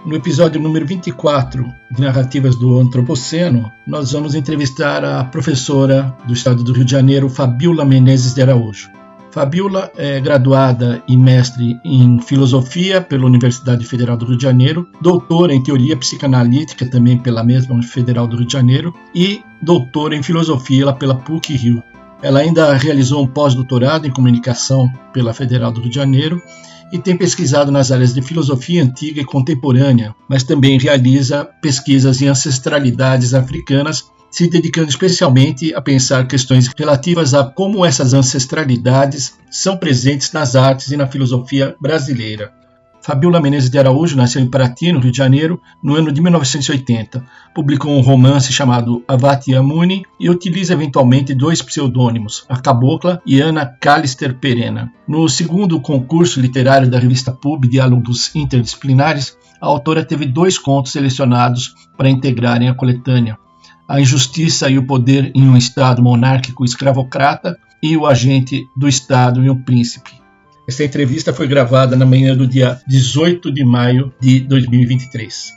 No episódio número 24 de Narrativas do Antropoceno, nós vamos entrevistar a professora do estado do Rio de Janeiro, Fabiola Menezes de Araújo. Fabiola é graduada e mestre em Filosofia pela Universidade Federal do Rio de Janeiro, doutora em Teoria Psicanalítica também pela mesma Federal do Rio de Janeiro e doutora em Filosofia pela PUC-Rio. Ela ainda realizou um pós-doutorado em Comunicação pela Federal do Rio de Janeiro e tem pesquisado nas áreas de filosofia antiga e contemporânea, mas também realiza pesquisas em ancestralidades africanas, se dedicando especialmente a pensar questões relativas a como essas ancestralidades são presentes nas artes e na filosofia brasileira. Fabiola Menezes de Araújo nasceu em Paraty, no Rio de Janeiro, no ano de 1980. Publicou um romance chamado Avati Amuni e utiliza eventualmente dois pseudônimos, a Cabocla e Ana Callister Perena. No segundo concurso literário da revista Pub, Diálogos Interdisciplinares, a autora teve 2 contos selecionados para integrarem a coletânea: A Injustiça e o Poder em um Estado Monárquico Escravocrata e O Agente do Estado e um Príncipe. Essa entrevista foi gravada na manhã do dia 18 de maio de 2023.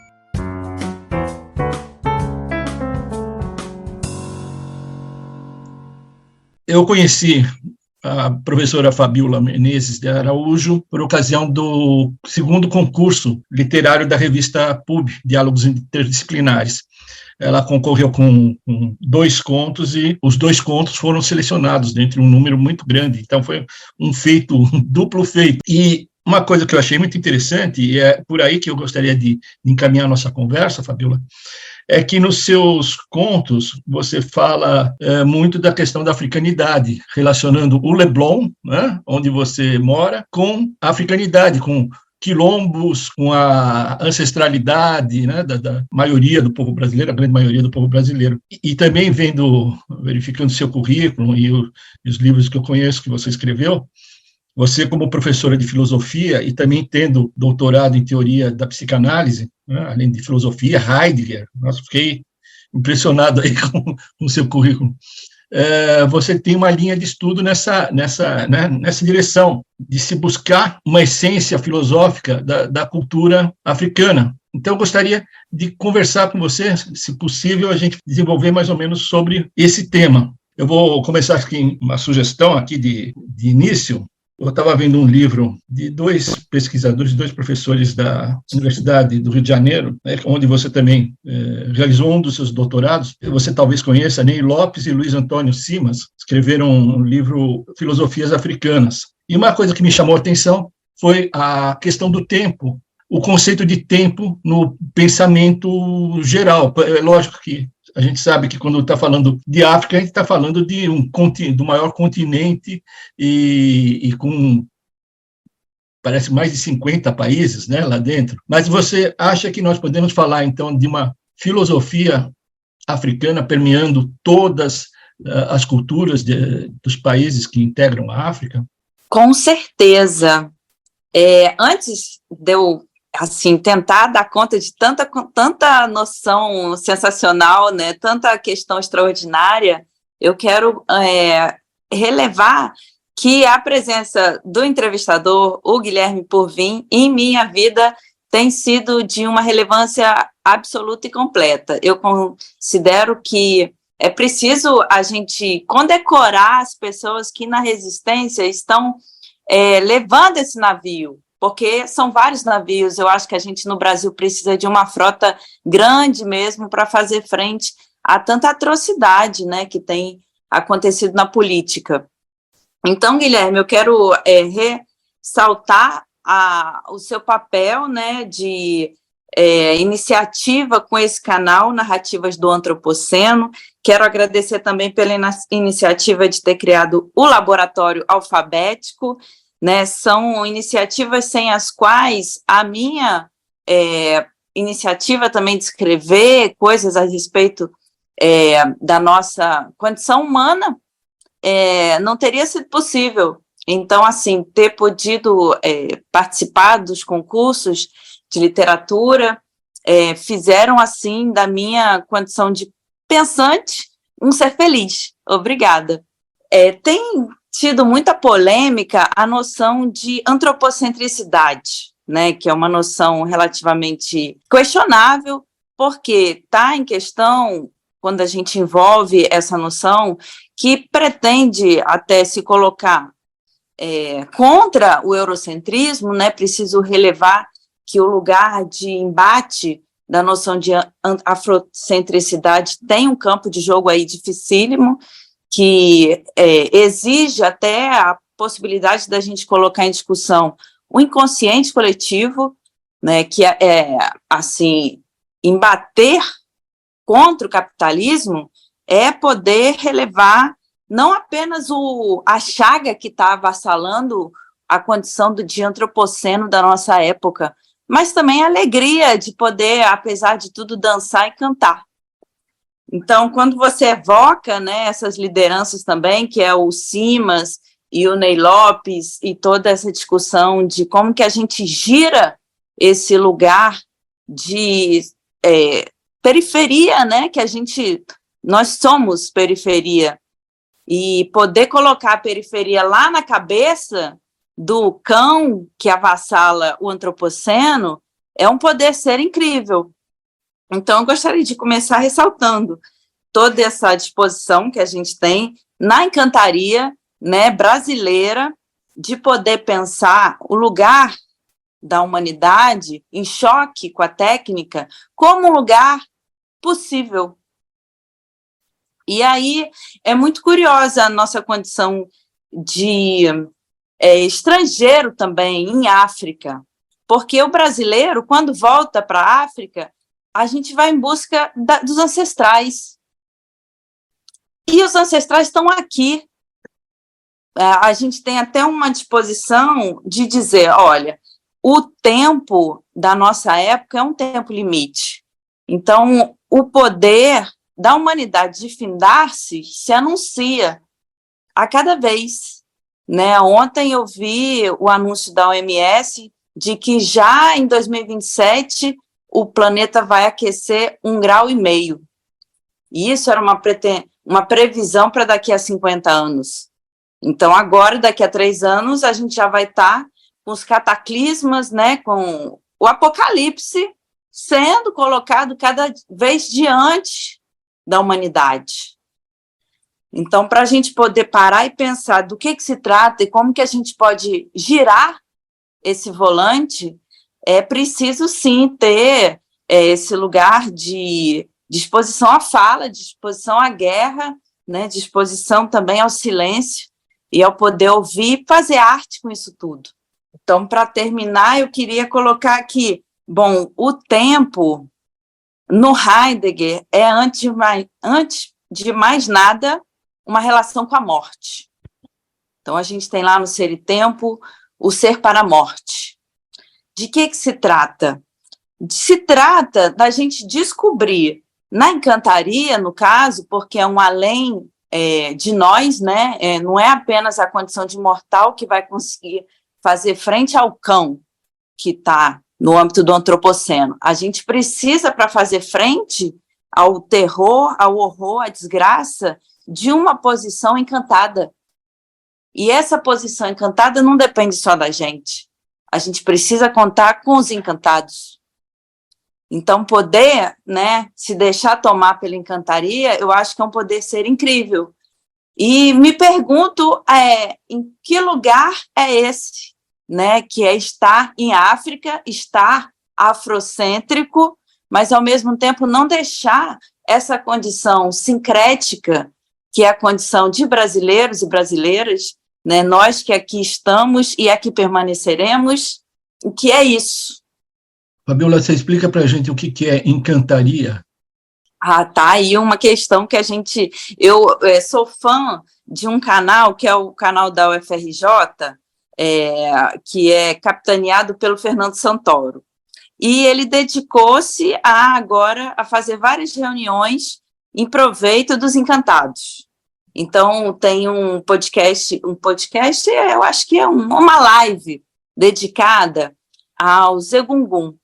Eu conheci a professora Fabiola Menezes de Araújo por ocasião do segundo concurso literário da revista Pub, Diálogos Interdisciplinares. Ela concorreu com 2 contos e os 2 contos foram selecionados dentre um número muito grande. Então foi um feito, um duplo feito. E uma coisa que eu achei muito interessante, e é por aí que eu gostaria de encaminhar a nossa conversa, Fabiola, é que nos seus contos você fala muito da questão da africanidade, relacionando o Leblon, né, onde você mora, com a africanidade, com quilombos, com a ancestralidade, né, da maioria do povo brasileiro, a grande maioria do povo brasileiro. E também verificando seu currículo e os livros que eu conheço que você escreveu, você como professora de filosofia e também tendo doutorado em teoria da psicanálise, né, além de filosofia, Heidegger, nossa, fiquei impressionado aí com o seu currículo. Você tem uma linha de estudo nessa direção, de se buscar uma essência filosófica da cultura africana. Então, eu gostaria de conversar com você, se possível, a gente desenvolver mais ou menos sobre esse tema. Eu vou começar aqui uma sugestão aqui de início. Eu estava vendo um livro de 2 pesquisadores, 2 professores da Universidade do Rio de Janeiro, né, onde você também realizou um dos seus doutorados. Você talvez conheça, Ney Lopes e Luiz Antônio Simas, escreveram um livro Filosofias Africanas. E uma coisa que me chamou a atenção foi a questão do tempo, o conceito de tempo no pensamento geral. É lógico que a gente sabe que quando está falando de África, a gente está falando do maior continente e com, parece, mais de 50 países, né, lá dentro. Mas você acha que nós podemos falar, então, de uma filosofia africana permeando todas as culturas dos países que integram a África? Com certeza. Antes de eu tentar dar conta de tanta noção sensacional, né, tanta questão extraordinária, eu quero relevar que a presença do entrevistador, o Guilherme Purvin, em minha vida tem sido de uma relevância absoluta e completa. Eu considero que é preciso a gente condecorar as pessoas que na resistência estão levando esse navio, porque são vários navios. Eu acho que a gente no Brasil precisa de uma frota grande mesmo para fazer frente a tanta atrocidade, né, que tem acontecido na política. Então, Guilherme, eu quero ressaltar o seu papel, né, de iniciativa com esse canal Narrativas do Antropoceno. Quero agradecer também pela iniciativa de ter criado o Laboratório Alfabético, né? São iniciativas sem as quais a minha iniciativa também de escrever coisas a respeito da nossa condição humana não teria sido possível. Então, assim, ter podido participar dos concursos de literatura fizeram, assim, da minha condição de pensante um ser feliz. Obrigada. Tem tido muita polêmica a noção de antropocentricidade, né, que é uma noção relativamente questionável, porque está em questão, quando a gente envolve essa noção, que pretende até se colocar contra o eurocentrismo, né, preciso relevar que o lugar de embate da noção de afrocentricidade tem um campo de jogo aí dificílimo, que exige até a possibilidade da gente colocar em discussão o inconsciente coletivo, né, que assim, embater contra o capitalismo é poder relevar não apenas a chaga que está avassalando a condição de antropoceno da nossa época, mas também a alegria de poder, apesar de tudo, dançar e cantar. Então, quando você evoca, né, essas lideranças também, que é o Simas e o Ney Lopes, e toda essa discussão de como que a gente gira esse lugar de periferia, né, que nós somos periferia, e poder colocar a periferia lá na cabeça do cão que avassala o antropoceno é um poder ser incrível. Então, eu gostaria de começar ressaltando toda essa disposição que a gente tem na encantaria, né, brasileira, de poder pensar o lugar da humanidade em choque com a técnica como um lugar possível. E aí é muito curiosa a nossa condição de estrangeiro também em África, porque o brasileiro, quando volta para a África, a gente vai em busca dos ancestrais. E os ancestrais estão aqui. A gente tem até uma disposição de dizer, olha, o tempo da nossa época é um tempo limite. Então, o poder da humanidade de findar-se se anuncia a cada vez, né? Ontem eu vi o anúncio da OMS de que já em 2027 o planeta vai aquecer 1,5 graus. E isso era uma previsão para daqui a 50 anos. Então, agora, daqui a 3 anos, a gente já vai estar com os cataclismas, né, com o apocalipse sendo colocado cada vez diante da humanidade. Então, para a gente poder parar e pensar do que se trata e como que a gente pode girar esse volante, é preciso, sim, ter esse lugar de disposição à fala, disposição à guerra, né, disposição também ao silêncio e ao poder ouvir e fazer arte com isso tudo. Então, para terminar, eu queria colocar aqui, bom, o tempo no Heidegger é, antes de mais nada, uma relação com a morte. Então, a gente tem lá no Ser e Tempo o ser para a morte. De que se trata? Se trata da gente descobrir, na encantaria, no caso, porque é um além de nós, né? Não é apenas a condição de mortal que vai conseguir fazer frente ao cão que está no âmbito do antropoceno. A gente precisa, para fazer frente ao terror, ao horror, à desgraça, de uma posição encantada. E essa posição encantada não depende só da gente. A gente precisa contar com os encantados. Então, poder, né, se deixar tomar pela encantaria, eu acho que é um poder ser incrível. E me pergunto em que lugar é esse, né, que é estar em África, estar afrocêntrico, mas, ao mesmo tempo, não deixar essa condição sincrética, que é a condição de brasileiros e brasileiras, né, nós que aqui estamos e aqui permaneceremos, o que é isso? Fabiola, você explica para a gente o que é encantaria? Tá aí uma questão que eu sou fã de um canal, que é o canal da UFRJ, que é capitaneado pelo Fernando Santoro. E ele dedicou-se agora a fazer várias reuniões em proveito dos encantados. Então, tem um podcast, eu acho que é uma live dedicada aos Egungun.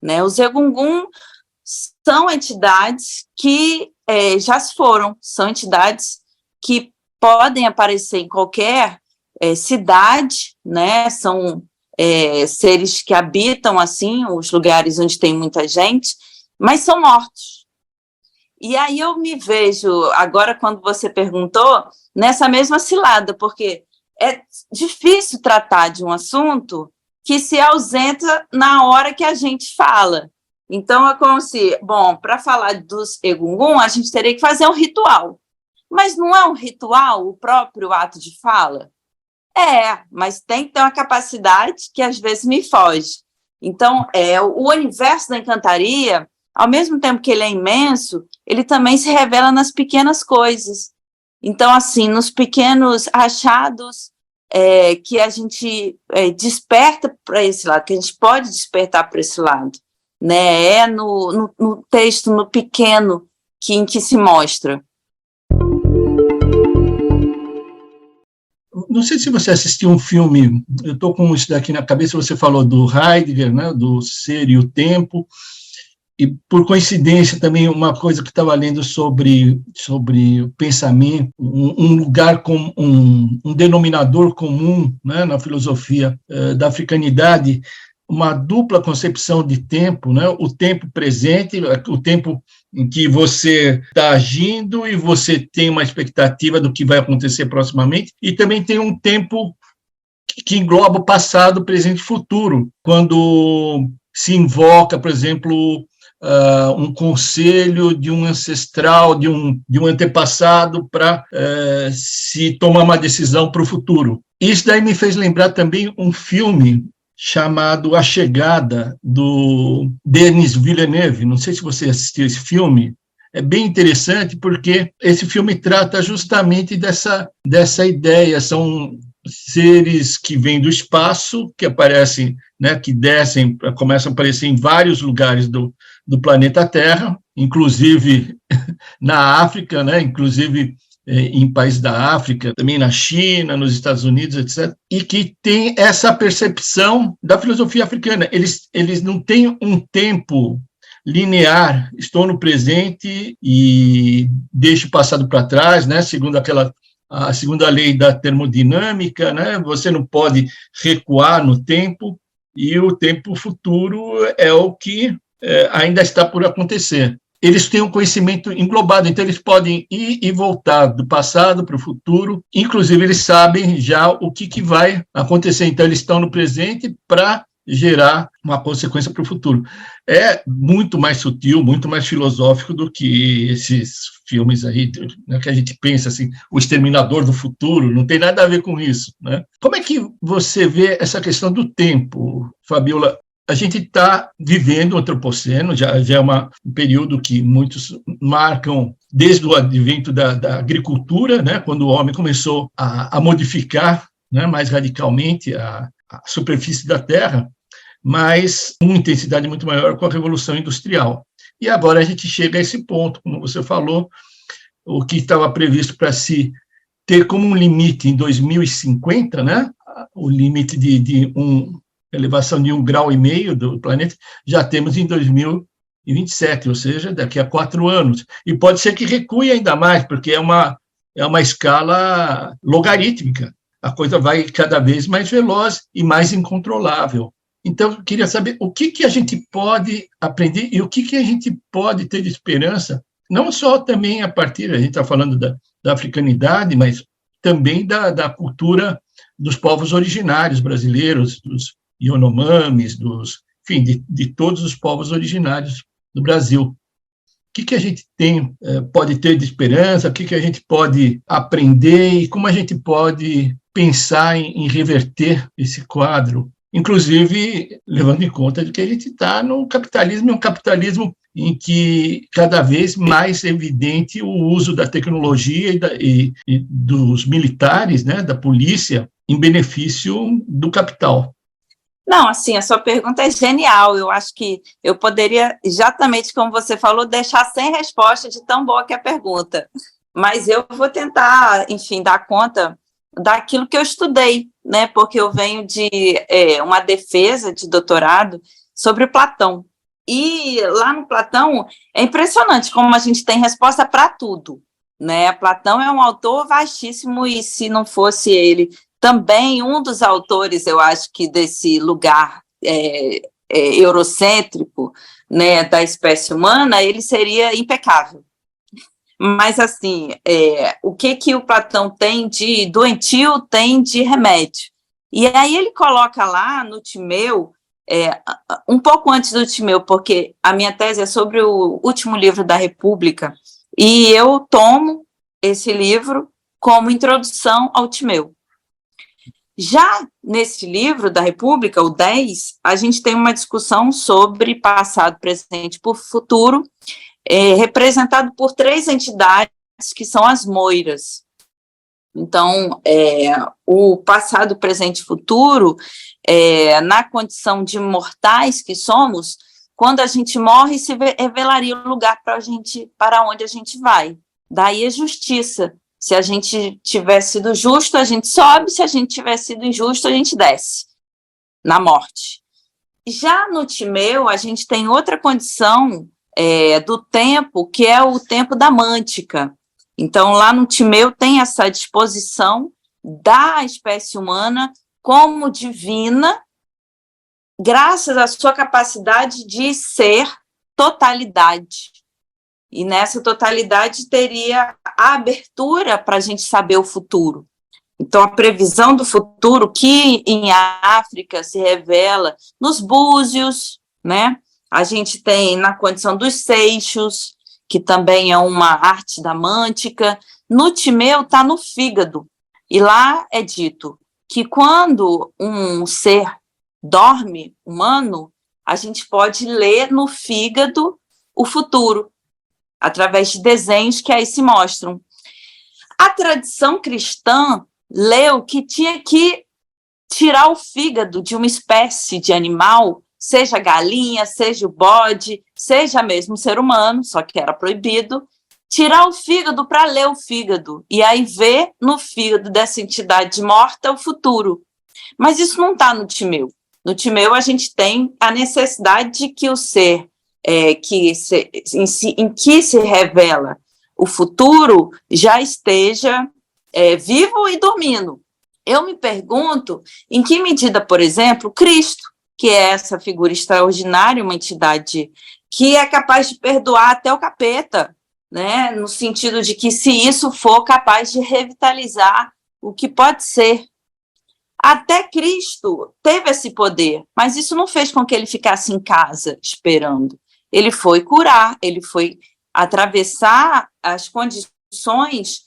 Né? Os Egungun são entidades que já se foram, são entidades que podem aparecer em qualquer cidade, né? São seres que habitam, assim, os lugares onde tem muita gente, mas são mortos. E aí eu me vejo, agora quando você perguntou, nessa mesma cilada, porque é difícil tratar de um assunto que se ausenta na hora que a gente fala. Então, é como se, bom, para falar dos Egungun, a gente teria que fazer um ritual. Mas não é um ritual o próprio ato de fala? Mas tem que ter uma capacidade que às vezes me foge. Então, o universo da encantaria, ao mesmo tempo que ele é imenso, ele também se revela nas pequenas coisas. Então, assim, nos pequenos achados que a gente desperta para esse lado, que a gente pode despertar para esse lado, né? No texto, no pequeno, em que se mostra. Não sei se você assistiu um filme, eu estou com isso daqui na cabeça, você falou do Heidegger, né, do Ser e o Tempo, e por coincidência também uma coisa que estava lendo sobre o pensamento, um lugar com um denominador comum, né, na filosofia da africanidade, uma dupla concepção de tempo, né, o tempo presente, o tempo em que você está agindo e você tem uma expectativa do que vai acontecer proximamente, e também tem um tempo que engloba o passado, presente e futuro, quando se invoca, por exemplo, um conselho de um ancestral, de um antepassado para se tomar uma decisão para o futuro. Isso daí me fez lembrar também um filme chamado A Chegada, do Denis Villeneuve. Não sei se você assistiu esse filme. É bem interessante porque esse filme trata justamente dessa ideia. São seres que vêm do espaço, que aparecem, né, que descem, começam a aparecer em vários lugares do planeta Terra, inclusive na África, né, inclusive em países da África, também na China, nos Estados Unidos, etc., e que tem essa percepção da filosofia africana. Eles não têm um tempo linear, estou no presente e deixo o passado para trás, né, segundo a segunda lei da termodinâmica, né, você não pode recuar no tempo, e o tempo futuro é o que ainda está por acontecer. Eles têm um conhecimento englobado, então eles podem ir e voltar do passado para o futuro, inclusive eles sabem já o que vai acontecer, então eles estão no presente para gerar uma consequência para o futuro. É muito mais sutil, muito mais filosófico do que esses filmes aí, né, que a gente pensa assim, o Exterminador do Futuro, não tem nada a ver com isso, né? Como é que você vê essa questão do tempo, Fabiola? A gente está vivendo o antropoceno, já é um período que muitos marcam desde o advento da agricultura, né, quando o homem começou a modificar, né, mais radicalmente a superfície da Terra, mas com intensidade muito maior com a Revolução Industrial. E agora a gente chega a esse ponto, como você falou, o que estava previsto para se ter como um limite em 2050, né, o limite de elevação de 1,5 grau do planeta, já temos em 2027, ou seja, daqui a 4 anos. E pode ser que recue ainda mais, porque é uma escala logarítmica. A coisa vai cada vez mais veloz e mais incontrolável. Então, eu queria saber o que a gente pode aprender e o que a gente pode ter de esperança, não só também a partir, a gente está falando da africanidade, mas também da cultura dos povos originários brasileiros, dos Yanomamis, enfim, de todos os povos originários do Brasil. O que a gente pode ter de esperança, o que a gente pode aprender e como a gente pode pensar em reverter esse quadro, inclusive levando em conta de que a gente está no capitalismo, um capitalismo em que cada vez mais é evidente o uso da tecnologia e dos militares, né, da polícia, em benefício do capital. Não, assim, a sua pergunta é genial. Eu acho que eu poderia, exatamente como você falou, deixar sem resposta de tão boa que é a pergunta. Mas eu vou tentar, enfim, dar conta daquilo que eu estudei, né? Porque eu venho de uma defesa de doutorado sobre o Platão. E lá no Platão é impressionante como a gente tem resposta para tudo, né? Platão é um autor vastíssimo e se não fosse ele também um dos autores, eu acho que desse lugar eurocêntrico, né, da espécie humana, ele seria impecável. Mas, assim, o que o Platão tem de doentio tem de remédio. E aí ele coloca lá no Timeu, um pouco antes do Timeu, porque a minha tese é sobre o último livro da República, e eu tomo esse livro como introdução ao Timeu. Já nesse livro da República, o 10, a gente tem uma discussão sobre passado, presente e futuro, representado por 3 entidades que são as moiras. Então, o passado, presente e futuro, na condição de mortais que somos, quando a gente morre, se revelaria o lugar para onde a gente vai. Daí a justiça. Se a gente tiver sido justo, a gente sobe, se a gente tiver sido injusto, a gente desce na morte. Já no Timeu, a gente tem outra condição do tempo, que é o tempo da mântica. Então, lá no Timeu tem essa disposição da espécie humana como divina, graças à sua capacidade de ser totalidade. E nessa totalidade teria a abertura para a gente saber o futuro. Então, a previsão do futuro, que em África se revela nos búzios, né? A gente tem na condição dos seixos, que também é uma arte da mântica. No Timeu está no fígado. E lá é dito que quando um ser dorme, humano, a gente pode ler no fígado o futuro, através de desenhos que aí se mostram. A tradição cristã leu que tinha que tirar o fígado de uma espécie de animal, seja galinha, seja o bode, seja mesmo ser humano, só que era proibido, tirar o fígado para ler o fígado, e aí ver no fígado dessa entidade morta o futuro. Mas isso não está no Timeu. No Timeu a gente tem a necessidade de que o ser em que se revela o futuro já esteja vivo e dormindo. Eu me pergunto em que medida, por exemplo, Cristo, que é essa figura extraordinária, uma entidade que é capaz de perdoar até o capeta, né? No sentido de que, se isso for capaz de revitalizar o que pode ser. Até Cristo teve esse poder, mas isso não fez com que ele ficasse em casa esperando. Ele foi curar, ele foi atravessar as condições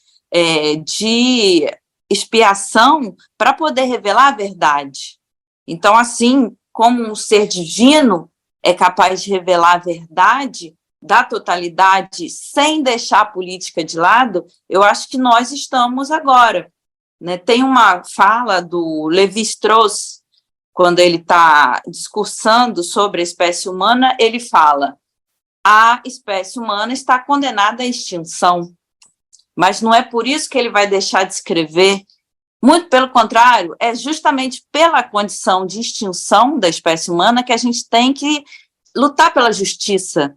de expiação para poder revelar a verdade. Então, assim como um ser divino é capaz de revelar a verdade da totalidade sem deixar a política de lado, eu acho que nós estamos agora. Né? Tem uma fala do Lévi-Strauss, quando ele está discursando sobre a espécie humana, ele fala: a espécie humana está condenada à extinção, mas não é por isso que ele vai deixar de escrever. Muito pelo contrário, é justamente pela condição de extinção da espécie humana que a gente tem que lutar pela justiça.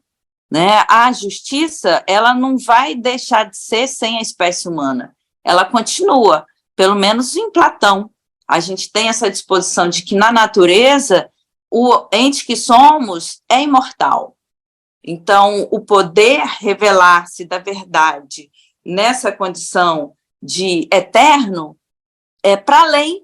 Né? A justiça, ela não vai deixar de ser sem a espécie humana, ela continua, pelo menos em Platão. A gente tem essa disposição de que, na natureza, o ente que somos é imortal. Então, o poder revelar-se da verdade nessa condição de eterno é para além,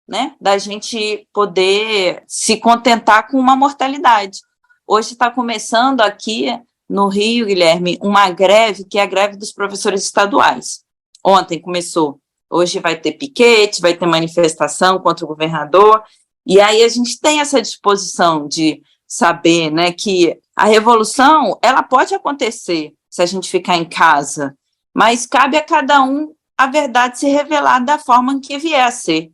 né, da gente poder se contentar com uma mortalidade. Hoje está começando aqui no Rio, Guilherme, uma greve, que é a greve dos professores estaduais. Ontem começou. Hoje vai ter piquete, vai ter manifestação contra o governador, e aí a gente tem essa disposição de saber, né, que a revolução, ela pode acontecer se a gente ficar em casa, mas cabe a cada um a verdade se revelar da forma que vier a ser.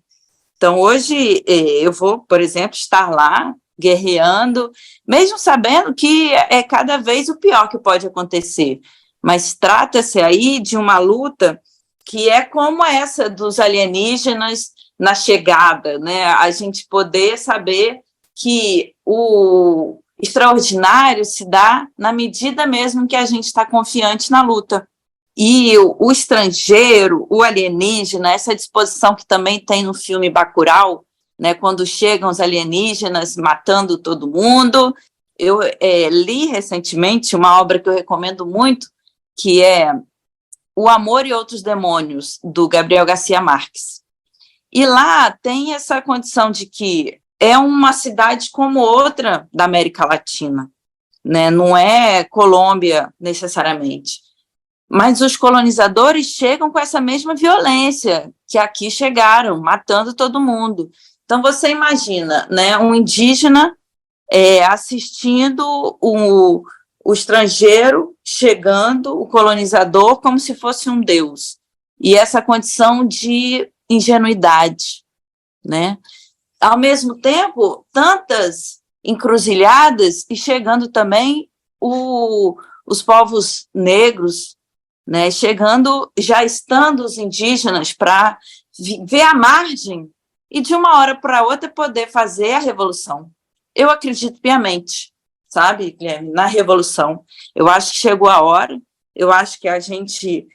Então, hoje eu vou, por exemplo, estar lá guerreando, mesmo sabendo que é cada vez o pior que pode acontecer, mas trata-se aí de uma luta que é como essa dos alienígenas na chegada, né? A gente poder saber que o extraordinário se dá na medida mesmo que a gente está confiante na luta. E o estrangeiro, o alienígena, essa disposição que também tem no filme Bacurau, né, quando chegam os alienígenas matando todo mundo. Eu li recentemente uma obra que eu recomendo muito, que é O Amor e Outros Demônios, do Gabriel Garcia Marques. E lá tem essa condição de que é uma cidade como outra da América Latina, né? Não é Colômbia necessariamente. Mas os colonizadores chegam com essa mesma violência que aqui chegaram, matando todo mundo. Então, você imagina, né, um indígena assistindo o estrangeiro chegando, o colonizador, como se fosse um deus. E essa condição de ingenuidade, né? Ao mesmo tempo, tantas encruzilhadas e chegando também os povos negros, né? Chegando, já estando os indígenas para ver a margem e de uma hora para outra poder fazer a revolução. Eu acredito piamente, sabe, Guilherme, na revolução. Eu acho que chegou a hora, eu acho que a gente,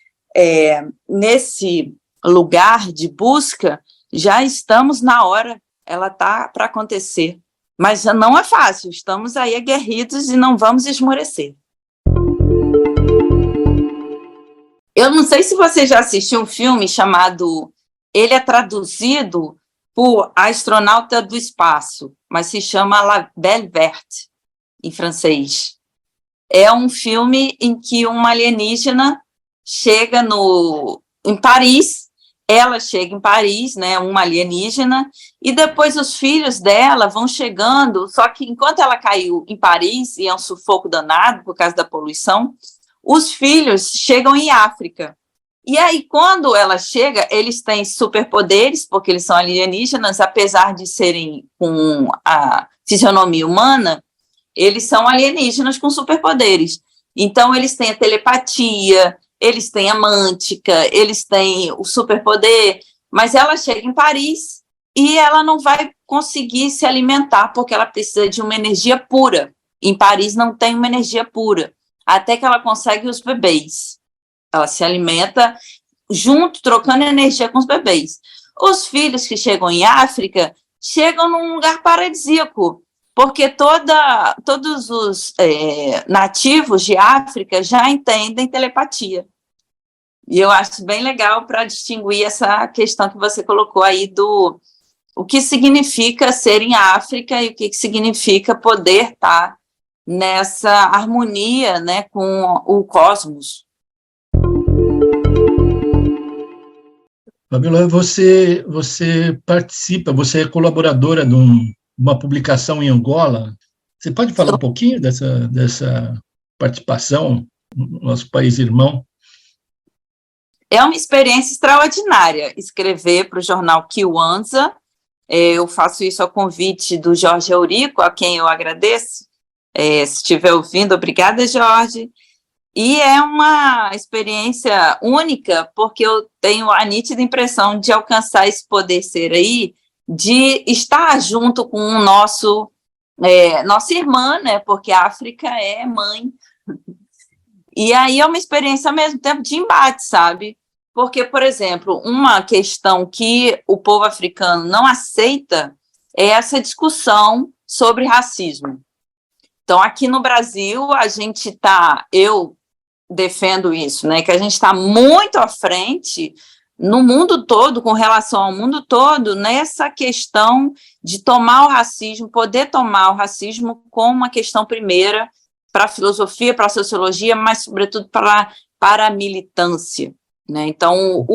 nesse lugar de busca, já estamos na hora, ela está para acontecer. Mas não é fácil, estamos aí aguerridos e não vamos esmorecer. Eu não sei se você já assistiu um filme chamado... Ele é traduzido por Astronauta do Espaço, mas se chama La Belle Verte, em francês. É um filme em que uma alienígena chega em Paris, ela chega em Paris, né, uma alienígena, e depois os filhos dela vão chegando, só que enquanto ela caiu em Paris, e é um sufoco danado por causa da poluição, os filhos chegam em África. E aí, quando ela chega, eles têm superpoderes, porque eles são alienígenas, apesar de serem com a fisionomia humana, eles são alienígenas com superpoderes. Então, eles têm a telepatia, eles têm a mântica, eles têm o superpoder, mas ela chega em Paris e ela não vai conseguir se alimentar, porque ela precisa de uma energia pura. Em Paris não tem uma energia pura, até que ela consegue os bebês. Ela se alimenta junto, trocando energia com os bebês. Os filhos que chegam em África chegam num lugar paradisíaco, porque todos os nativos de África já entendem telepatia. E eu acho bem legal para distinguir essa questão que você colocou aí do o que significa ser em África e o que significa poder estar nessa harmonia, né, com o cosmos. Fabiola, você participa, você é colaboradora de uma publicação em Angola. Você pode falar um pouquinho dessa participação no nosso país irmão? É uma experiência extraordinária escrever para o jornal Kiwanza. Eu faço isso a convite do Jorge Eurico, a quem eu agradeço. Se estiver ouvindo, obrigada, Jorge. E é uma experiência única, porque eu tenho a nítida impressão de alcançar esse poder ser aí, de estar junto com o nossa irmã, né? Porque a África é mãe. E aí é uma experiência, ao mesmo tempo, de embate, sabe? Porque, por exemplo, uma questão que o povo africano não aceita é essa discussão sobre racismo. Então, aqui no Brasil, eu defendo isso, né, que a gente está muito à frente no mundo todo, com relação ao mundo todo, nessa questão de tomar o racismo, poder tomar o racismo como uma questão primeira para a filosofia, para a sociologia, mas, sobretudo, para a militância. Né? Então,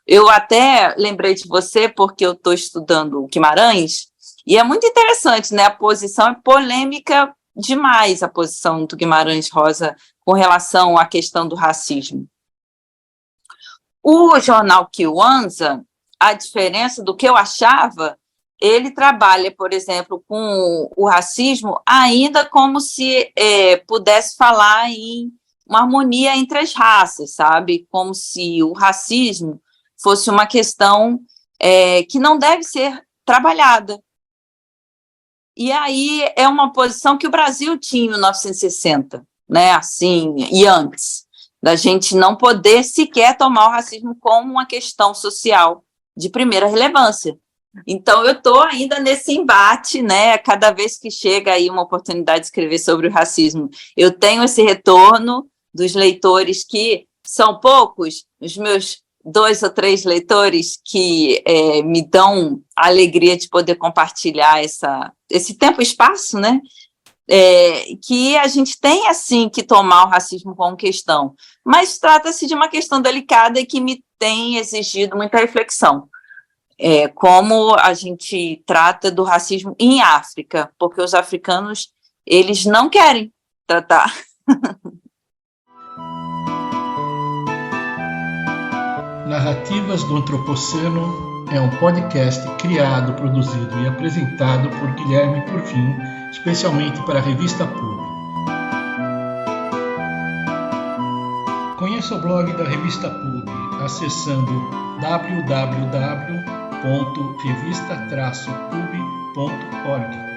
eu até lembrei de você, porque eu estou estudando o Guimarães, e é muito interessante, né? A posição é polêmica demais, a posição do Guimarães Rosa com relação à questão do racismo. O jornal Kiwanza, a diferença do que eu achava, ele trabalha, por exemplo, com o racismo ainda como se pudesse falar em uma harmonia entre as raças, sabe? Como se o racismo fosse uma questão que não deve ser trabalhada. E aí é uma posição que o Brasil tinha em 1960, né? Assim, e antes. da gente não poder sequer tomar o racismo como uma questão social de primeira relevância. Então, eu estou ainda nesse embate, né? Cada vez que chega aí uma oportunidade de escrever sobre o racismo, eu tenho esse retorno dos leitores, que são poucos, os meus 2 ou 3 leitores que me dão a alegria de poder compartilhar esse tempo e espaço, né? Que a gente tem, assim, que tomar o racismo como questão, mas trata-se de uma questão delicada e que me tem exigido muita reflexão. Como a gente trata do racismo em África, porque os africanos, eles não querem tratar. Narrativas do Antropoceno é um podcast criado, produzido e apresentado por Guilherme Purvin, especialmente para a revista PUB. Conheça o blog da revista PUB acessando www.revista-pub.org.